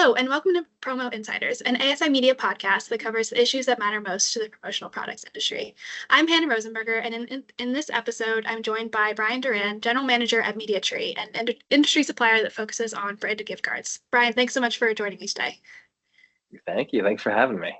Hello, and welcome to Promo Insiders, an ASI media podcast that covers the issues that matter most to the promotional products industry. I'm Hannah Rosenberger, and in this episode, I'm joined by Brian Duran, General Manager at MediaTree, an industry supplier that focuses on branded gift cards. Brian, thanks so much for joining me today. Thank you. Thanks for having me.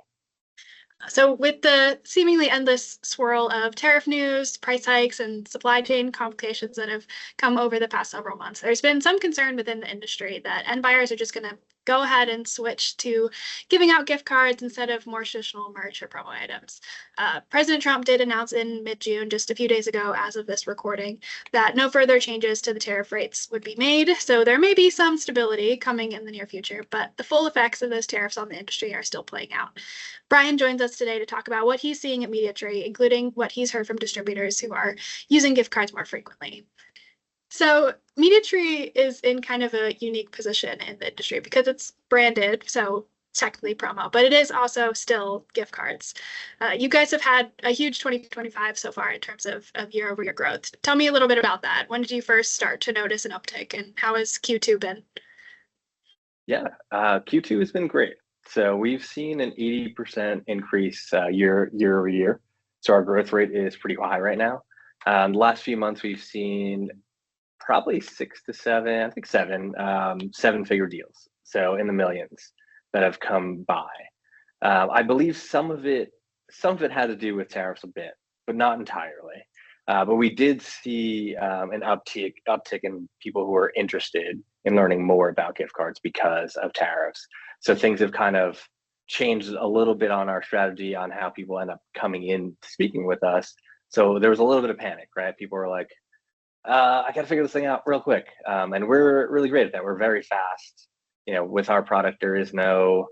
So with the seemingly endless swirl of tariff news, price hikes, and supply chain complications that have come over the past several months, there's been some concern within the industry that end buyers are just going to go ahead and switch to giving out gift cards instead of more traditional merch or promo items. President Trump did announce in mid-June, just a few days ago as of this recording, that no further changes to the tariff rates would be made. So there may be some stability coming in the near future, but the full effects of those tariffs on the industry are still playing out. Brian joins us today to talk about what he's seeing at MediaTree, including what he's heard from distributors who are using gift cards more frequently. So MediaTree is in kind of a unique position in the industry because it's branded, so technically promo, but it is also still gift cards. You guys have had a huge 2025 so far in terms of year-over-year growth. Tell me a little bit about that. When did you first start to notice an uptick, and how has Q2 been? Yeah, Q2 has been great. So we've seen an 80% increase year over year. So our growth rate is pretty high right now. The last few months, we've seen probably 6 to 7, I think seven-figure deals. So in the millions that have come by. I believe some of it had to do with tariffs a bit, but not entirely. But we did see an uptick in people who are interested in learning more about gift cards because of tariffs. So things have kind of changed a little bit on our strategy on how people end up coming in speaking with us. So there was a little bit of panic, right? People were like, I got to figure this thing out real quick. And we're really great at that. We're very fast. You know, with our product, there is no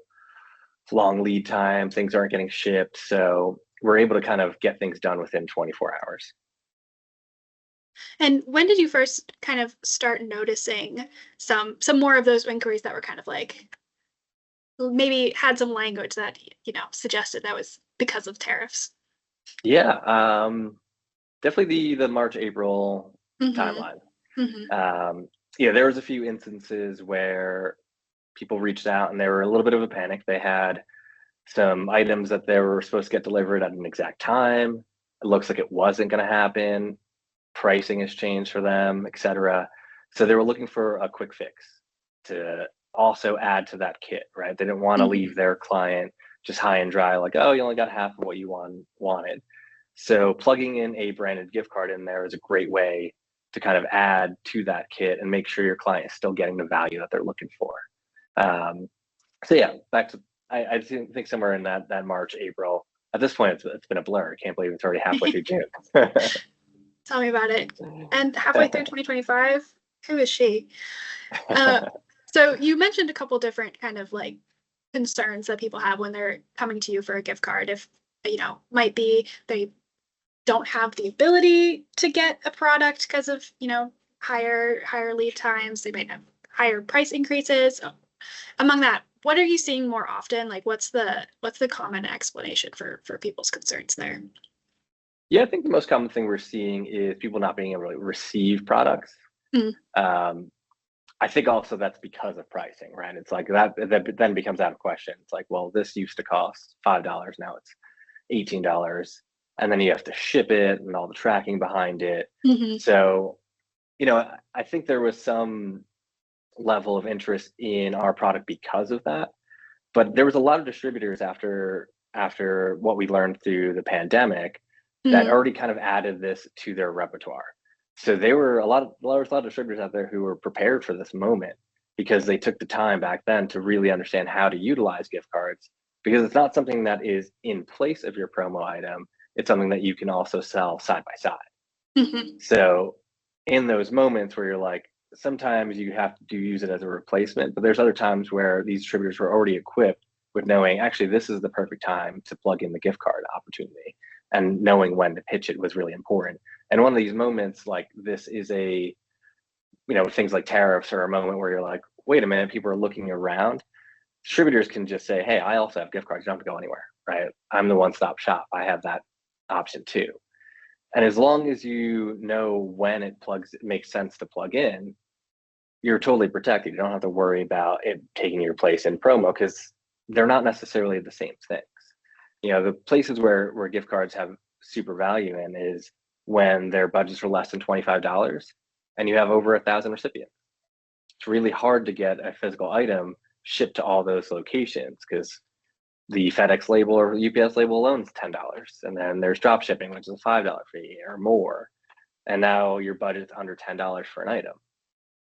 long lead time. Things aren't getting shipped. So we're able to kind of get things done within 24 hours. And when did you first kind of start noticing some more of those inquiries that were kind of like, maybe had some language that, suggested that was because of tariffs? Yeah, definitely the March, April timeline. There was a few instances where people reached out and they were a little bit of a panic. They had some items that they were supposed to get delivered at an exact time. It looks like it wasn't going to happen. Pricing has changed for them, etc. So they were looking for a quick fix to also add to that kit, right? They didn't want to leave their client just high and dry, like, oh, you only got half of what you wanted. So plugging in a branded gift card in there is a great way to kind of add to that kit and make sure your client is still getting the value that they're looking for. So yeah, back to I think somewhere in that March, April. At this point, it's been a blur. I can't believe it's already halfway through June. Tell me about it. And halfway through 2025, who is she? So you mentioned a couple different kind of like concerns that people have when they're coming to you for a gift card. If, might be they don't have the ability to get a product because of, higher lead times. They might have higher price increases. Among that, what are you seeing more often? Like, what's the common explanation for people's concerns there? Yeah, I think the most common thing we're seeing is people not being able to receive products. I think also that's because of pricing, right? It's like that then becomes out of question. It's like, well, this used to cost $5, now it's $18, and then you have to ship it and all the tracking behind it. So, I think there was some level of interest in our product because of that, but there was a lot of distributors after what we learned through the pandemic that already kind of added this to their repertoire. So there were a lot of distributors out there who were prepared for this moment because they took the time back then to really understand how to utilize gift cards, because it's not something that is in place of your promo item. It's something that you can also sell side by side. So in those moments where you're like, sometimes you have to use it as a replacement, but there's other times where these distributors were already equipped with knowing, actually, this is the perfect time to plug in the gift card opportunity, and knowing when to pitch it was really important. And one of these moments, like this is things like tariffs are a moment where you're like, wait a minute, people are looking around. Distributors can just say, hey, I also have gift cards. You don't have to go anywhere, right? I'm the one-stop shop. I have that option too. And as long as you know when it makes sense to plug in, you're totally protected. You don't have to worry about it taking your place in promo because they're not necessarily the same things. The places where gift cards have super value in is when their budgets are less than $25 and you have over 1,000 recipients. It's really hard to get a physical item shipped to all those locations because the FedEx label or UPS label alone is $10. And then there's drop shipping, which is a $5 fee or more. And now your budget's under $10 for an item.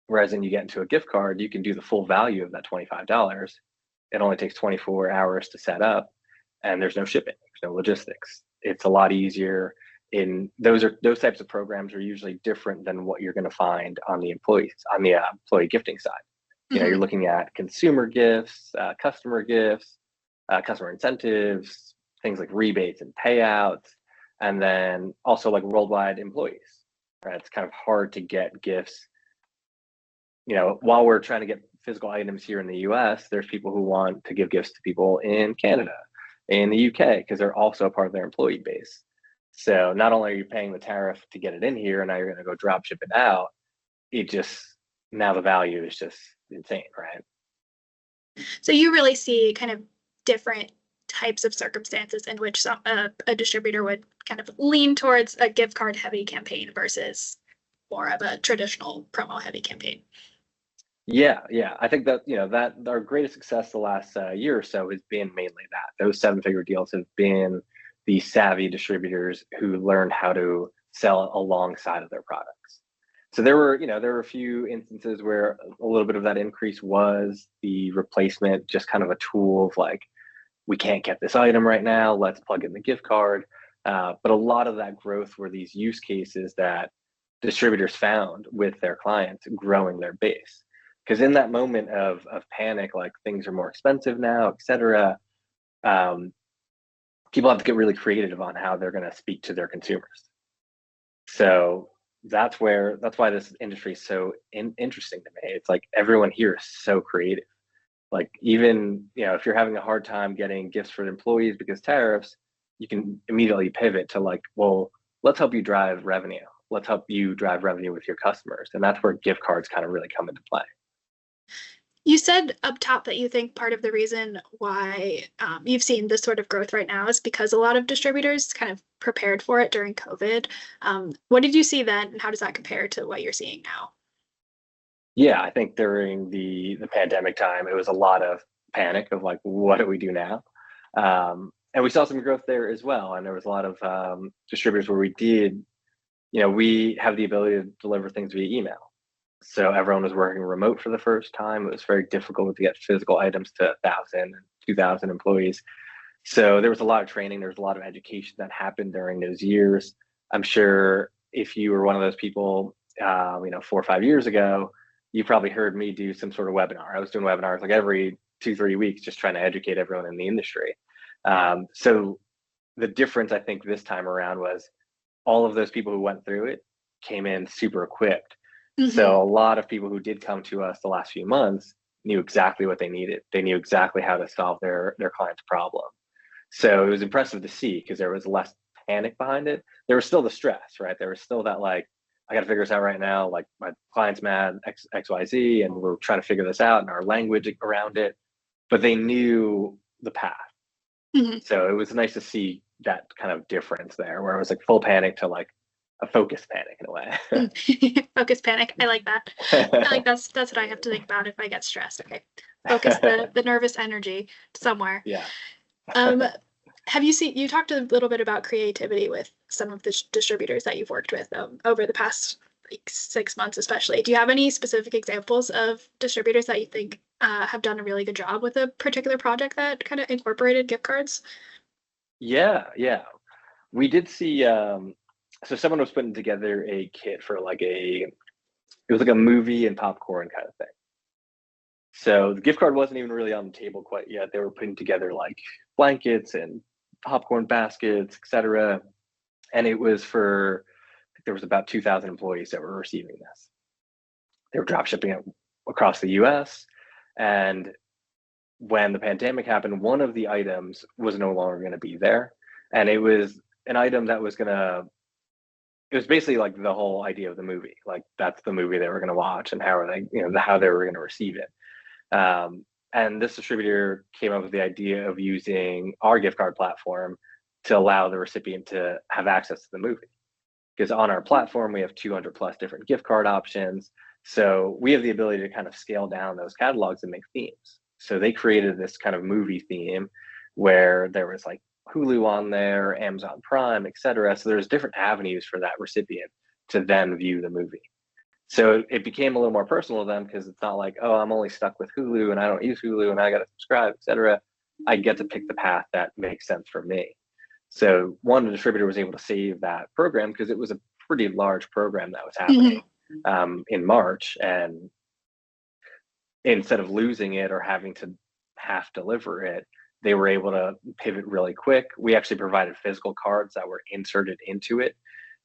Whereas when you get into a gift card, you can do the full value of that $25. It only takes 24 hours to set up, and there's no shipping, there's no logistics. It's a lot easier. Those types of programs are usually different than what you're going to find on the employee gifting side. You're looking at consumer gifts, customer gifts, customer incentives, things like rebates and payouts, and then also like worldwide employees. Right? It's kind of hard to get gifts. While we're trying to get physical items here in the US, there's people who want to give gifts to people in Canada, in the UK, because they're also a part of their employee base. So not only are you paying the tariff to get it in here, and now you're going to go drop ship it out, now the value is just insane, right? So you really see kind of different types of circumstances in which a distributor would kind of lean towards a gift card heavy campaign versus more of a traditional promo heavy campaign. Yeah. I think that, that our greatest success the last year or so has been mainly that. Those 7-figure deals have been the savvy distributors who learned how to sell alongside of their products. So there were a few instances where a little bit of that increase was the replacement, just kind of a tool of like, we can't get this item right now, let's plug in the gift card. But a lot of that growth were these use cases that distributors found with their clients growing their base. Because in that moment of panic, like things are more expensive now, et cetera, people have to get really creative on how they're going to speak to their consumers. So that's why this industry is so interesting to me. It's like everyone here is so creative. Like even, if you're having a hard time getting gifts for employees because tariffs, you can immediately pivot to like, well, let's help you drive revenue. Let's help you drive revenue with your customers. And that's where gift cards kind of really come into play. You said up top that you think part of the reason why you've seen this sort of growth right now is because a lot of distributors kind of prepared for it during COVID. What did you see then, and how does that compare to what you're seeing now? Yeah, I think during the pandemic time, it was a lot of panic of like, what do we do now? And we saw some growth there as well. And there was a lot of distributors where we have the ability to deliver things via email. So everyone was working remote for the first time. It was very difficult to get physical items to 1,000, 2,000 employees. So there was a lot of training. There was a lot of education that happened during those years. I'm sure if you were one of those people, 4 or 5 years ago, you probably heard me do some sort of webinar. I was doing webinars like every 2-3 weeks, just trying to educate everyone in the industry. So the difference, I think, this time around was all of those people who went through it came in super equipped. Mm-hmm. So a lot of people who did come to us the last few months knew exactly what they needed. They knew exactly how to solve their client's problem. So it was impressive to see because there was less panic behind it. There was still the stress, right? There was still that like, I got to figure this out right now. Like my client's mad XYZ, and we're trying to figure this out and our language around it, but they knew the path. Mm-hmm. So it was nice to see that kind of difference there where it was like full panic to like a focused panic in a way. Focused panic. I like that. I like that's what I have to think about if I get stressed. Okay. Focus the nervous energy somewhere. Yeah. Have you talked a little bit about creativity with some of the distributors that you've worked with over the past like 6 months, especially? Do you have any specific examples of distributors that you think have done a really good job with a particular project that kind of incorporated gift cards? Yeah. We did see, so someone was putting together a kit for it was like a movie and popcorn kind of thing. So the gift card wasn't even really on the table quite yet. They were putting together like blankets and popcorn baskets, etc. And it was there was about 2,000 employees that were receiving this. They were drop shipping it across the US. And when the pandemic happened, one of the items was no longer going to be there. And it was an item that was going to it was basically like the whole idea of the movie. Like that's the movie they were going to watch, and how are they, how they were going to receive it. And this distributor came up with the idea of using our gift card platform to allow the recipient to have access to the movie. Because on our platform, we have 200 plus different gift card options. So we have the ability to kind of scale down those catalogs and make themes. So they created this kind of movie theme where there was like Hulu on there, Amazon Prime, etc. So there's different avenues for that recipient to then view the movie. So it became a little more personal to them, because it's not like, oh, I'm only stuck with Hulu and I don't use Hulu and I got to subscribe, etc. I get to pick the path that makes sense for me. So the distributor was able to save that program because it was a pretty large program that was happening in March. And instead of losing it or having to half deliver it, they were able to pivot really quick. We actually provided physical cards that were inserted into it.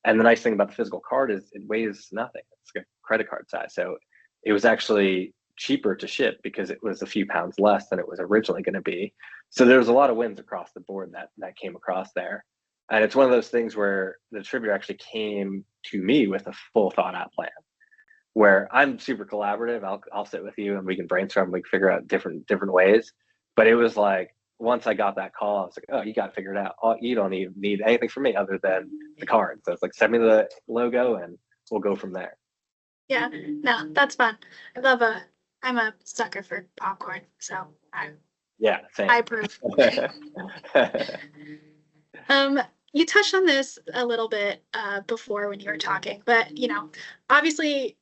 And the nice thing about the physical card is it weighs nothing. It's a credit card size. So it was actually cheaper to ship because it was a few pounds less than it was originally going to be. So there was a lot of wins across the board that came across there. And it's one of those things where the distributor actually came to me with a full thought out plan, where I'm super collaborative. I'll sit with you and we can brainstorm, we can figure out different ways. But it was like, once I got that call, I was like, oh, you got to figure it out. Oh, you don't need anything from me other than the card. So it's like, send me the logo and we'll go from there. Yeah, no, that's fun. I'm a sucker for popcorn, so same. I approve. You touched on this a little bit before when you were talking, but obviously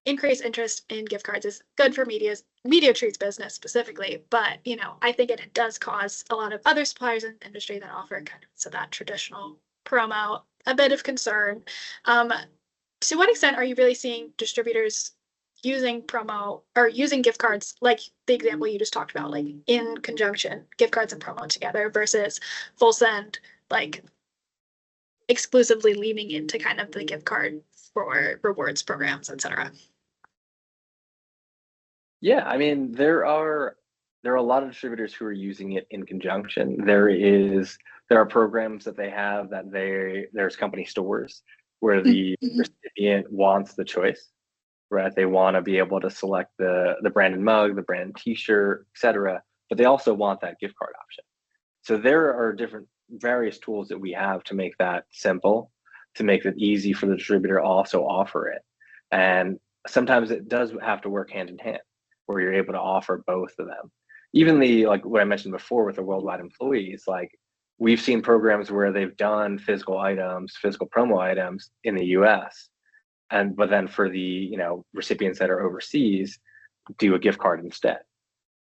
increased interest in gift cards is good for MediaTree's business specifically, but I think it does cause a lot of other suppliers in the industry that offer kind of so that traditional promo a bit of concern. To what extent are you really seeing distributors using promo or using gift cards, like the example you just talked about, like in conjunction, gift cards and promo together, versus full send, like exclusively leaning into kind of the gift card for rewards programs, etc.? Yeah, I mean, there are a lot of distributors who are using it in conjunction. There are programs that they have that there's company stores where the recipient wants the choice, right? They want to be able to select the branded mug, the branded t-shirt, etc. But they also want that gift card option. So there are different various tools that we have to make that simple, to make it easy for the distributor to also offer it. And sometimes it does have to work hand in hand, where you're able to offer both of them. Even like what I mentioned before with the worldwide employees, like we've seen programs where they've done physical promo items in the US, but then for the recipients that are overseas, do a gift card instead.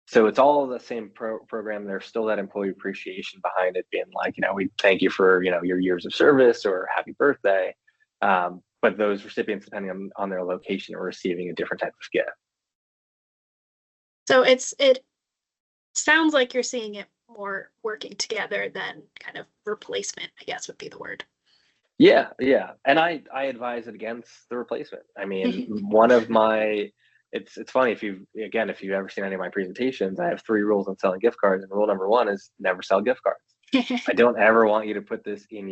So it's all the same program. There's still that employee appreciation behind it, being like, we thank you for your years of service or happy birthday. But those recipients, depending on their location, are receiving a different type of gift. So it sounds like you're seeing it more working together than kind of replacement, I guess would be the word. Yeah. And I advise it against the replacement. I mean, one of my, it's funny, if you've ever seen any of my presentations, I have 3 rules on selling gift cards. And rule number 1 is never sell gift cards. I don't ever want you to put this in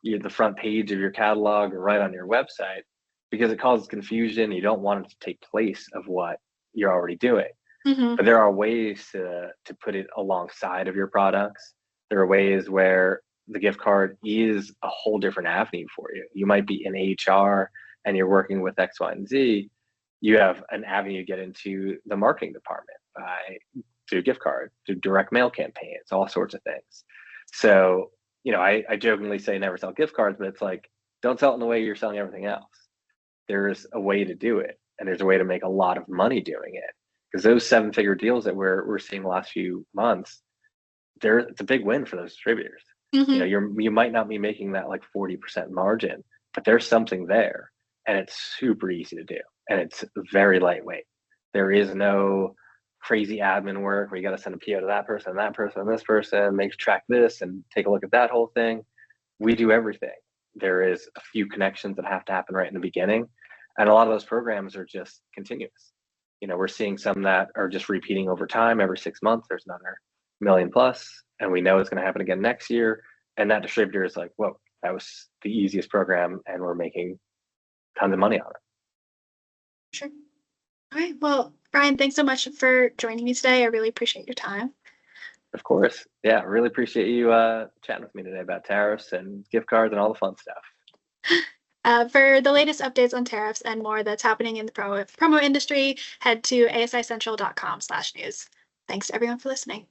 the front page of your catalog or right on your website, because it causes confusion. You don't want it to take place of what you're already doing. But there are ways to put it alongside of your products. There are ways where the gift card is a whole different avenue for you. You might be in HR and you're working with X, Y, and Z. You have an avenue to get into the marketing department through gift card, through direct mail campaigns, all sorts of things. So, I jokingly say never sell gift cards, but it's like, don't sell it in the way you're selling everything else. There's a way to do it, and there's a way to make a lot of money doing it. Because those 7-figure deals that we're seeing the last few months, it's a big win for those distributors. You might not be making that like 40% margin, but there's something there, and it's super easy to do, and it's very lightweight. There is no crazy admin work where you got to send a PO to that person, this person, track this, and take a look at that whole thing. We do everything. There is a few connections that have to happen right in the beginning, and a lot of those programs are just continuous. We're seeing some that are just repeating over time. Every 6 months, there's another million plus, and we know it's going to happen again next year. And that distributor is like, whoa, that was the easiest program, and we're making tons of money on it. Sure. All right. Well, Brian, thanks so much for joining me today. I really appreciate your time. Of course. Yeah, really appreciate you chatting with me today about tariffs and gift cards and all the fun stuff. For the latest updates on tariffs and more that's happening in the promo industry, head to asicentral.com/news. Thanks to everyone for listening.